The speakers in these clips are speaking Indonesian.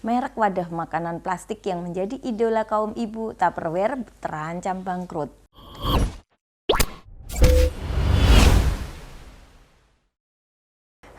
Merek wadah makanan plastik yang menjadi idola kaum ibu, Tupperware, terancam bangkrut.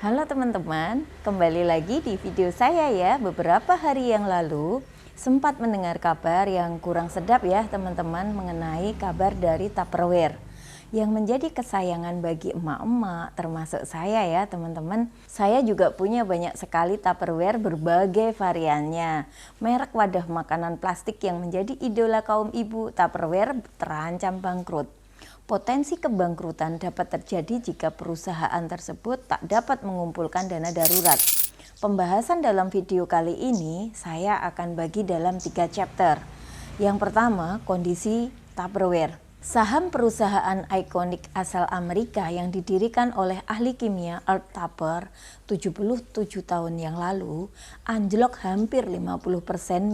Halo teman-teman, kembali lagi di video saya ya. Beberapa hari yang lalu sempat mendengar kabar yang kurang sedap ya teman-teman mengenai kabar dari Tupperware yang menjadi kesayangan bagi emak-emak termasuk saya ya teman-teman. Saya juga punya banyak sekali Tupperware berbagai variannya. Merek wadah makanan plastik yang menjadi idola kaum ibu, Tupperware, terancam bangkrut. Potensi kebangkrutan dapat terjadi jika perusahaan tersebut tak dapat mengumpulkan dana darurat. Pembahasan dalam video kali ini saya akan bagi dalam 3 chapter. Yang pertama, kondisi Tupperware. Saham perusahaan ikonik asal Amerika yang didirikan oleh ahli kimia Earl Tupper 77 tahun yang lalu anjlok hampir 50%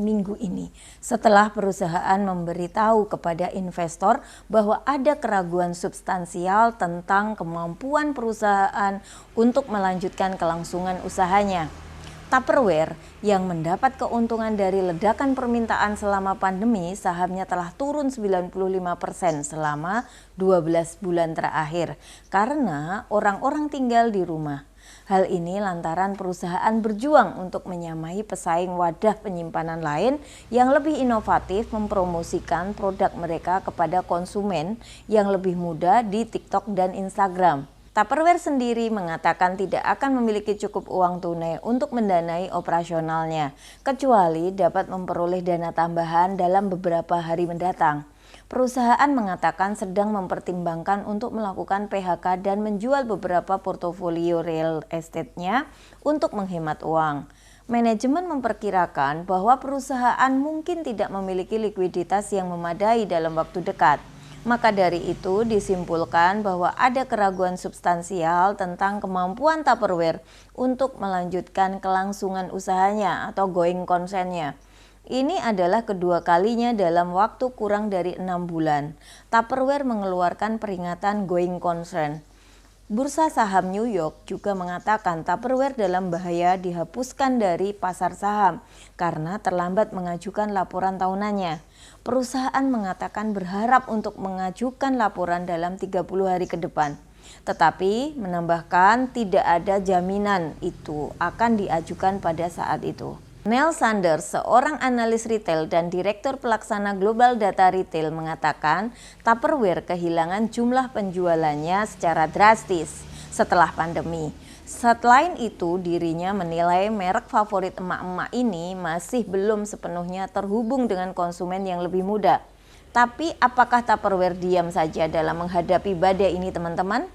minggu ini setelah perusahaan memberitahu kepada investor bahwa ada keraguan substansial tentang kemampuan perusahaan untuk melanjutkan kelangsungan usahanya. Tupperware yang mendapat keuntungan dari ledakan permintaan selama pandemi, sahamnya telah turun 95% selama 12 bulan terakhir karena orang-orang tinggal di rumah. Hal ini lantaran perusahaan berjuang untuk menyamai pesaing wadah penyimpanan lain yang lebih inovatif mempromosikan produk mereka kepada konsumen yang lebih mudah di TikTok dan Instagram. Tupperware sendiri mengatakan tidak akan memiliki cukup uang tunai untuk mendanai operasionalnya, kecuali dapat memperoleh dana tambahan dalam beberapa hari mendatang. Perusahaan mengatakan sedang mempertimbangkan untuk melakukan PHK dan menjual beberapa portofolio real estate-nya untuk menghemat uang. Manajemen memperkirakan bahwa perusahaan mungkin tidak memiliki likuiditas yang memadai dalam waktu dekat. Maka dari itu disimpulkan bahwa ada keraguan substansial tentang kemampuan Tupperware untuk melanjutkan kelangsungan usahanya atau going concern-nya. Ini adalah kedua kalinya dalam waktu kurang dari 6 bulan. Tupperware mengeluarkan peringatan going concern. Bursa saham New York juga mengatakan Tupperware dalam bahaya dihapuskan dari pasar saham karena terlambat mengajukan laporan tahunannya. Perusahaan mengatakan berharap untuk mengajukan laporan dalam 30 hari ke depan, tetapi menambahkan tidak ada jaminan itu akan diajukan pada saat itu. Neil Sanders, seorang analis retail dan direktur pelaksana Global Data Retail mengatakan Tupperware kehilangan jumlah penjualannya secara drastis setelah pandemi. Selain itu, dirinya menilai merek favorit emak-emak ini masih belum sepenuhnya terhubung dengan konsumen yang lebih muda. Tapi apakah Tupperware diam saja dalam menghadapi badai ini teman-teman?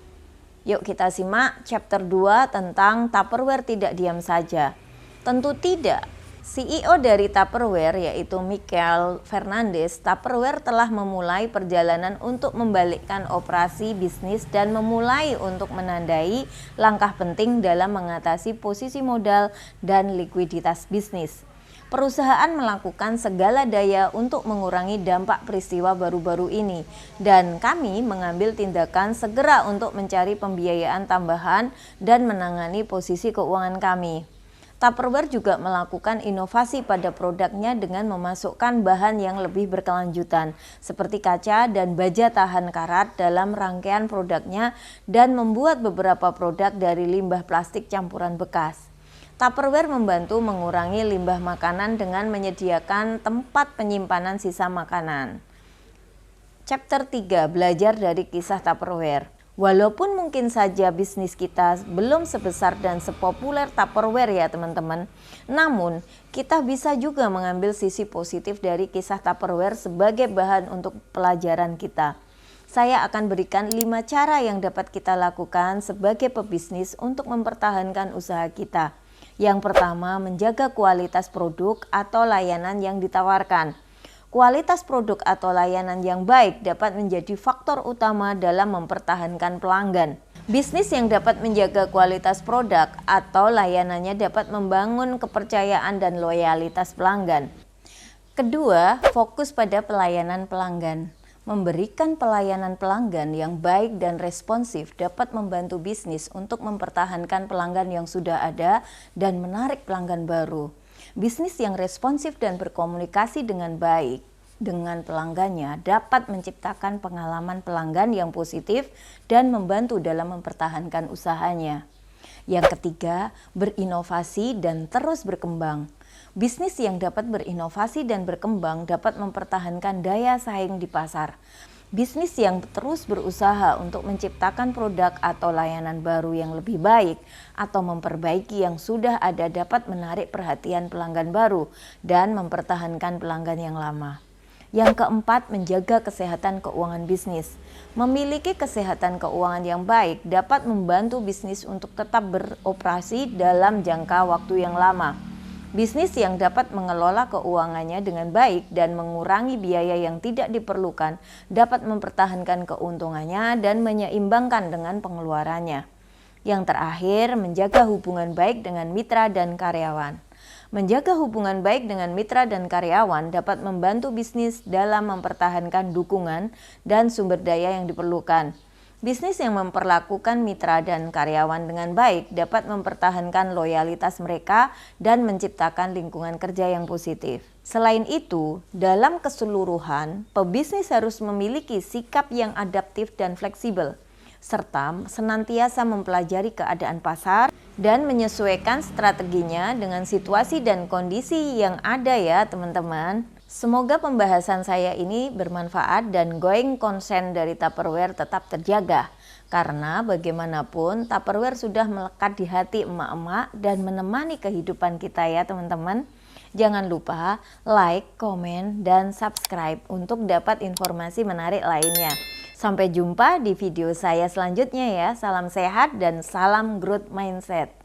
Yuk kita simak chapter 2 tentang Tupperware tidak diam saja. Tentu tidak. CEO dari Tupperware yaitu Michael Fernandez, Tupperware telah memulai perjalanan untuk membalikkan operasi bisnis dan memulai untuk menandai langkah penting dalam mengatasi posisi modal dan likuiditas bisnis. Perusahaan melakukan segala daya untuk mengurangi dampak peristiwa baru-baru ini dan kami mengambil tindakan segera untuk mencari pembiayaan tambahan dan menangani posisi keuangan kami. Tupperware juga melakukan inovasi pada produknya dengan memasukkan bahan yang lebih berkelanjutan seperti kaca dan baja tahan karat dalam rangkaian produknya dan membuat beberapa produk dari limbah plastik campuran bekas. Tupperware membantu mengurangi limbah makanan dengan menyediakan tempat penyimpanan sisa makanan. Chapter 3, belajar dari kisah Tupperware. Walaupun mungkin saja bisnis kita belum sebesar dan sepopuler Tupperware ya teman-teman, namun kita bisa juga mengambil sisi positif dari kisah Tupperware sebagai bahan untuk pelajaran kita. Saya akan berikan 5 cara yang dapat kita lakukan sebagai pebisnis untuk mempertahankan usaha kita. Yang pertama, menjaga kualitas produk atau layanan yang ditawarkan. Kualitas produk atau layanan yang baik dapat menjadi faktor utama dalam mempertahankan pelanggan. Bisnis yang dapat menjaga kualitas produk atau layanannya dapat membangun kepercayaan dan loyalitas pelanggan. Kedua, fokus pada pelayanan pelanggan. Memberikan pelayanan pelanggan yang baik dan responsif dapat membantu bisnis untuk mempertahankan pelanggan yang sudah ada dan menarik pelanggan baru. Bisnis yang responsif dan berkomunikasi dengan baik dengan pelanggannya dapat menciptakan pengalaman pelanggan yang positif dan membantu dalam mempertahankan usahanya. Yang ketiga, berinovasi dan terus berkembang. Bisnis yang dapat berinovasi dan berkembang dapat mempertahankan daya saing di pasar. Bisnis yang terus berusaha untuk menciptakan produk atau layanan baru yang lebih baik atau memperbaiki yang sudah ada dapat menarik perhatian pelanggan baru dan mempertahankan pelanggan yang lama. Yang keempat, menjaga kesehatan keuangan bisnis. Memiliki kesehatan keuangan yang baik dapat membantu bisnis untuk tetap beroperasi dalam jangka waktu yang lama. Bisnis yang dapat mengelola keuangannya dengan baik dan mengurangi biaya yang tidak diperlukan dapat mempertahankan keuntungannya dan menyeimbangkan dengan pengeluarannya. Yang terakhir, menjaga hubungan baik dengan mitra dan karyawan. Menjaga hubungan baik dengan mitra dan karyawan dapat membantu bisnis dalam mempertahankan dukungan dan sumber daya yang diperlukan. Bisnis yang memperlakukan mitra dan karyawan dengan baik dapat mempertahankan loyalitas mereka dan menciptakan lingkungan kerja yang positif. Selain itu, dalam keseluruhan, pebisnis harus memiliki sikap yang adaptif dan fleksibel, serta senantiasa mempelajari keadaan pasar dan menyesuaikan strateginya dengan situasi dan kondisi yang ada ya teman-teman. Semoga pembahasan saya ini bermanfaat dan going concern dari Tupperware tetap terjaga. Karena bagaimanapun Tupperware sudah melekat di hati emak-emak dan menemani kehidupan kita ya teman-teman. Jangan lupa like, komen, dan subscribe untuk dapat informasi menarik lainnya. Sampai jumpa di video saya selanjutnya ya. Salam sehat dan salam growth mindset.